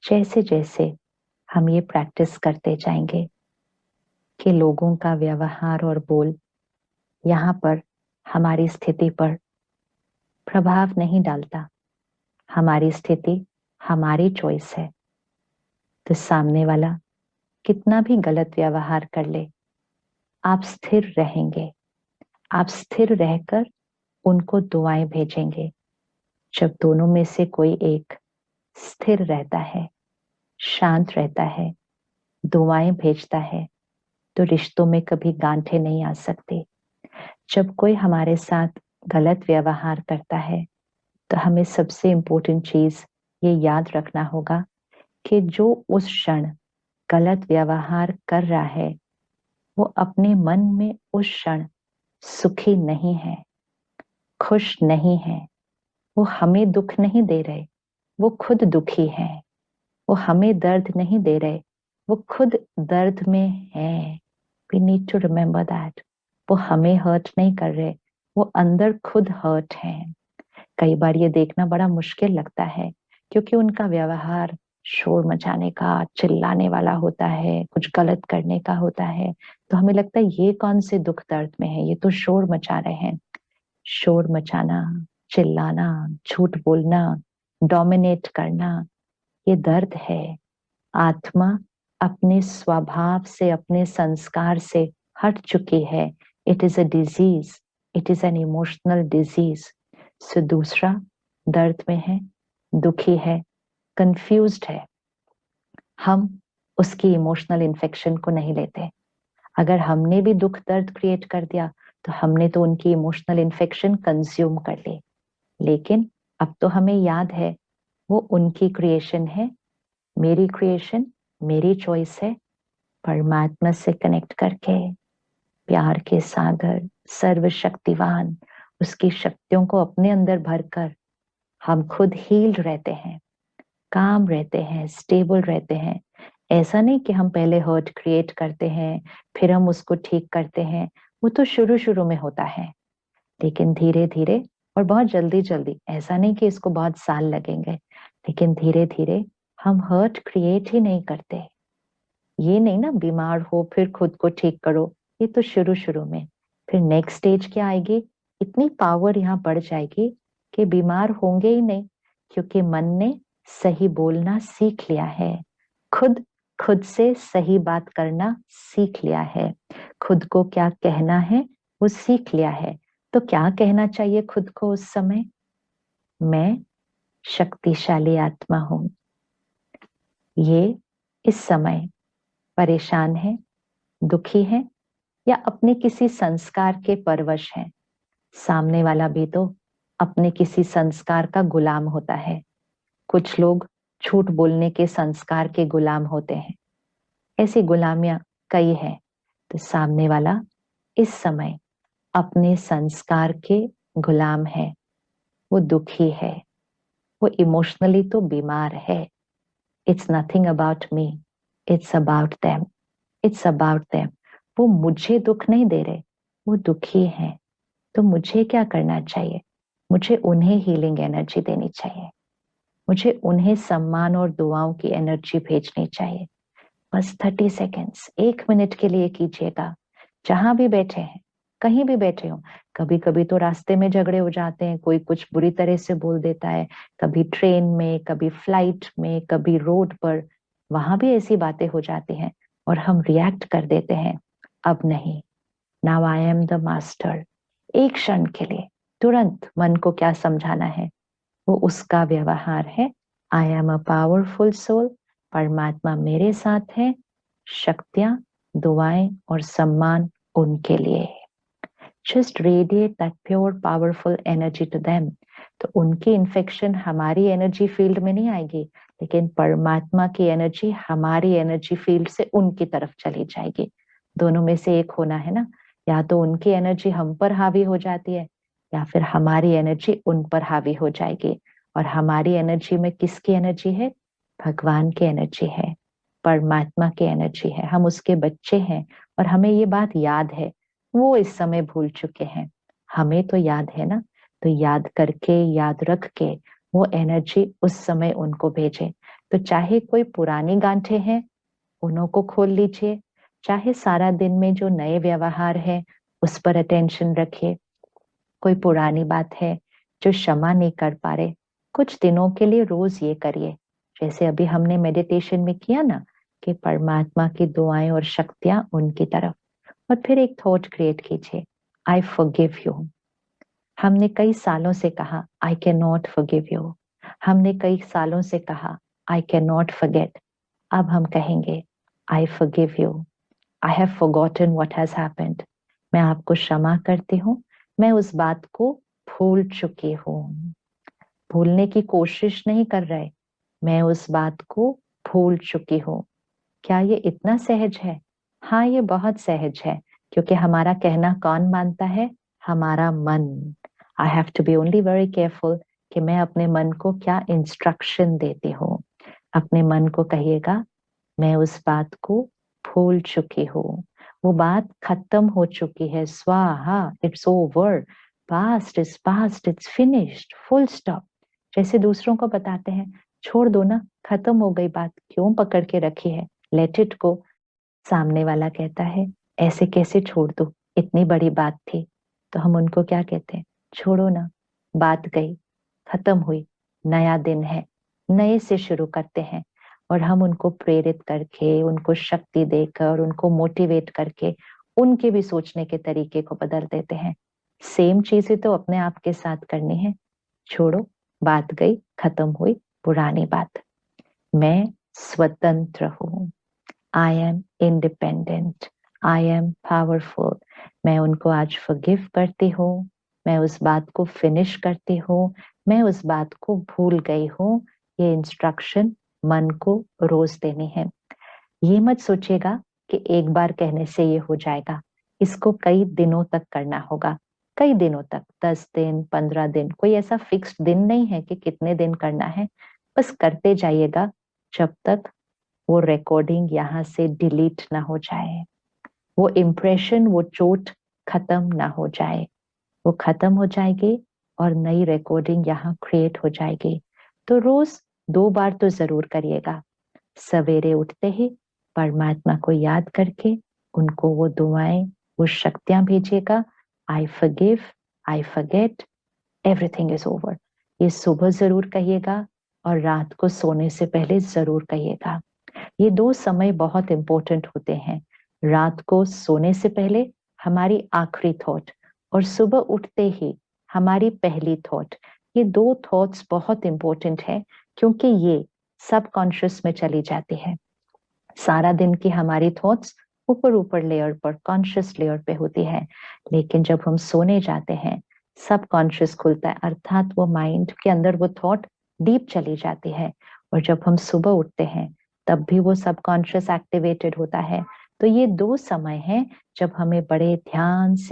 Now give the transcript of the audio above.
जैसे जैसे हम ये प्रैक्टिस करते जाएंगे कि लोगों का व्यवहार और बोल यहाँ पर हमारी स्थिति पर प्रभाव नहीं डालता, हमारी स्थिति हमारी चॉइस है, तो सामने वाला कितना भी गलत व्यवहार कर ले, आप स्थिर रहेंगे। आप स्थिर रहकर उनको दुआएं भेजेंगे। जब दोनों में से कोई एक स्थिर रहता है, शांत रहता है, दुआएं भेजता है, तो रिश्तों में कभी गांठें नहीं आ सकती। जब कोई हमारे साथ गलत व्यवहार करता है तो हमें सबसे इम्पोर्टेंट चीज ये याद रखना होगा कि जो उस क्षण गलत व्यवहार कर रहा है वो अपने मन में उस क्षण सुखी नहीं है, खुश नहीं है। वो हमें दुख नहीं दे रहे, वो खुद दुखी है। वो हमें दर्द नहीं दे रहे, वो खुद दर्द में है। We need to remember that. वो हमें हर्ट नहीं कर रहे, वो अंदर खुद हर्ट है। कई बार ये देखना बड़ा मुश्किल लगता है क्योंकि उनका व्यवहार शोर मचाने का, चिल्लाने वाला होता है, कुछ गलत करने का होता है। तो हमें लगता है ये कौन से दुख दर्द में है, ये तो शोर मचा रहे हैं। शोर मचाना, चिल्लाना, झूठ बोलना, डोमिनेट करना, ये दर्द है। आत्मा अपने स्वभाव से, अपने संस्कार से हट चुकी है। It is a disease, it is an emotional disease. So दूसरा दर्द में है, दुखी है, कंफ्यूज्ड है, हम उसकी इमोशनल इन्फेक्शन को नहीं लेते। अगर हमने भी दुख दर्द क्रिएट कर दिया तो हमने तो उनकी इमोशनल इन्फेक्शन कंज्यूम कर ली। लेकिन अब तो हमें याद है वो उनकी क्रिएशन है, मेरी क्रिएशन, मेरी चॉइस है। परमात्मा से कनेक्ट करके, प्यार के सागर, सर्वशक्तिवान, उसकी शक्तियों को अपने अंदर भरकर हम खुद हील्ड रहते हैं, काम रहते हैं, स्टेबल रहते हैं। ऐसा नहीं कि हम पहले हर्ट क्रिएट करते हैं फिर हम उसको ठीक करते हैं। वो तो शुरू शुरू में होता है, लेकिन धीरे धीरे और बहुत जल्दी जल्दी, ऐसा नहीं कि इसको बहुत साल लगेंगे, लेकिन धीरे धीरे हम हर्ट क्रिएट ही नहीं करते। ये नहीं ना बीमार हो फिर खुद को ठीक करो, ये तो शुरू शुरू में। फिर नेक्स्ट स्टेज क्या आएगी, इतनी पावर यहाँ बढ़ जाएगी कि बीमार होंगे ही नहीं, क्योंकि मन ने सही बोलना सीख लिया है। खुद खुद से सही बात करना सीख लिया है। खुद को क्या कहना है वो सीख लिया है। तो क्या कहना चाहिए खुद को उस समय, मैं शक्तिशाली आत्मा हूं। ये इस समय परेशान है, दुखी है, या अपने किसी संस्कार के परवश है। सामने वाला भी तो अपने किसी संस्कार का गुलाम होता है। कुछ लोग झूठ बोलने के संस्कार के गुलाम होते हैं। ऐसी गुलामियां कई हैं। तो सामने वाला इस समय अपने संस्कार के गुलाम है, वो दुखी है, वो इमोशनली तो बीमार है। It's nothing about me, it's about them, it's about them. वो मुझे दुख नहीं दे रहे, वो दुखी हैं। तो मुझे क्या करना चाहिए, मुझे उन्हें हीलिंग एनर्जी देनी चाहिए, मुझे उन्हें सम्मान और दुआओं की एनर्जी भेजनी चाहिए। बस 30 सेकेंड्स, 1 मिनट के लिए कीजिएगा। जहां भी बैठे हैं, कहीं भी बैठे हो। कभी कभी तो रास्ते में झगड़े हो जाते हैं, कोई कुछ बुरी तरह से बोल देता है, कभी ट्रेन में, कभी फ्लाइट में, कभी रोड पर, वहां भी ऐसी बातें हो जाती हैं और हम रिएक्ट कर देते हैं। अब नहीं, now I am the master. एक क्षण के लिए तुरंत मन को क्या समझाना है, वो उसका व्यवहार है। I am a powerful soul, परमात्मा मेरे साथ है, शक्तियां, दुआएं और सम्मान उनके लिए। Just radiate that pure powerful energy to them. तो उनकी इन्फेक्शन हमारी एनर्जी फील्ड में नहीं आएगी, लेकिन परमात्मा की एनर्जी हमारी एनर्जी फील्ड से उनकी तरफ चली जाएगी। दोनों में से एक होना है ना, या तो उनकी एनर्जी हम पर हावी हो जाती है या फिर हमारी एनर्जी उन पर हावी हो जाएगी। और हमारी एनर्जी में किसकी एनर्जी है, भगवान की एनर्जी है, परमात्मा की एनर्जी है। हम उसके बच्चे हैं और हमें ये बात याद है। वो इस समय भूल चुके हैं, हमें तो याद है ना। तो याद करके, याद रख के वो एनर्जी उस समय उनको भेजे। तो चाहे कोई पुरानी गांठें हैं उन्हों को खोल लीजिए, चाहे सारा दिन में जो नए व्यवहार है उस पर अटेंशन रखिए। कोई पुरानी बात है जो क्षमा नहीं कर पा रहे, कुछ दिनों के लिए रोज ये करिए। जैसे अभी हमने मेडिटेशन में किया ना कि परमात्मा की दुआएं और शक्तियां उनकी तरफ, और फिर एक थॉट क्रिएट कीजिए, आई फॉरगिव यू। हमने कई सालों से कहा I can not forgive you, हमने कई सालों से कहा आई कैन नॉट फॉरगेट। अब हम कहेंगे I forgive you, I have forgotten what has happened. मैं आपको क्षमा करती हूँ, मैं उस बात को भूल चुकी हूँ। भूलने की कोशिश नहीं कर रहे, मैं उस बात को भूल चुकी हूँ। क्या ये इतना सहज है? हाँ, ये बहुत सहज है, क्योंकि हमारा कहना कौन मानता है? हमारा मन। I have to be only very careful कि मैं अपने मन को क्या इंस्ट्रक्शन देती हूँ। अपने मन को कहिएगा, मैं उस बात को भूल चुकी हूँ, वो बात खत्म हो चुकी है, स्वाहा, it's over, past is past, it's finished, full stop. जैसे दूसरों को बताते हैं, छोड़ दो ना, खत्म हो गई बात, क्यों पकड़ के रखी है, लेट इट गो। सामने वाला कहता है, ऐसे कैसे छोड़ दो, इतनी बड़ी बात थी। तो हम उनको क्या कहते हैं, छोड़ो ना, बात गई, खत्म हुई, नया दिन है, नए से शुरू करते हैं। और हम उनको प्रेरित करके, उनको शक्ति देकर, उनको मोटिवेट करके उनके भी सोचने के तरीके को बदल देते हैं। सेम चीजें तो अपने आप के साथ करनी है। छोड़ो, बात गई, खत्म हुई, पुरानी बात। मैं स्वतंत्र हूँ, I am independent, I am powerful. मैं उनको आज फॉरगिव करती हूँ, मैं उस बात को फिनिश करती हूँ, मैं उस बात को भूल गई हूँ। ये इंस्ट्रक्शन मन को रोज देनी है। ये मत सोचिएगा कि एक बार कहने से ये हो जाएगा, इसको कई दिनों तक करना होगा, कई दिनों तक, 10 दिन, 15 दिन, कोई ऐसा फिक्स्ड दिन नहीं है कि कितने दिन करना है। बस करते जाइएगा जब तक वो रिकॉर्डिंग यहाँ से डिलीट ना हो जाए, वो इम्प्रेशन, वो चोट खत्म ना हो जाए। वो खत्म हो जाएगी और नई रिकॉर्डिंग यहाँ क्रिएट हो जाएगी। तो रोज 2 बार तो जरूर करिएगा। सवेरे उठते ही परमात्मा को याद करके उनको वो दुआएं, वो शक्तियां भेजिएगा, I forgive, I forget, everything is over. ये सुबह जरूर कहिएगा और रात को सोने से पहले जरूर कहिएगा। ये 2 समय बहुत इंपॉर्टेंट होते हैं। रात को सोने से पहले हमारी आखिरी थॉट, और सुबह उठते ही हमारी पहली थॉट। ये 2 थॉट्स बहुत इंपॉर्टेंट है, क्योंकि ये सबकॉन्शियस में चली जाती है। सारा दिन की हमारी थॉट्स ऊपर ऊपर लेयर पर, कॉन्शियस लेयर पे होती है, लेकिन जब हम सोने जाते हैं सबकॉन्शियस खुलता है, अर्थात वो माइंड के अंदर वो थॉट डीप चली जाती है। और जब हम सुबह उठते हैं तब भी वो सबकॉन्शियस एक्टिवेटेड होता है। तो ये 2 समय हैं जब हमें बड़े ध्यान से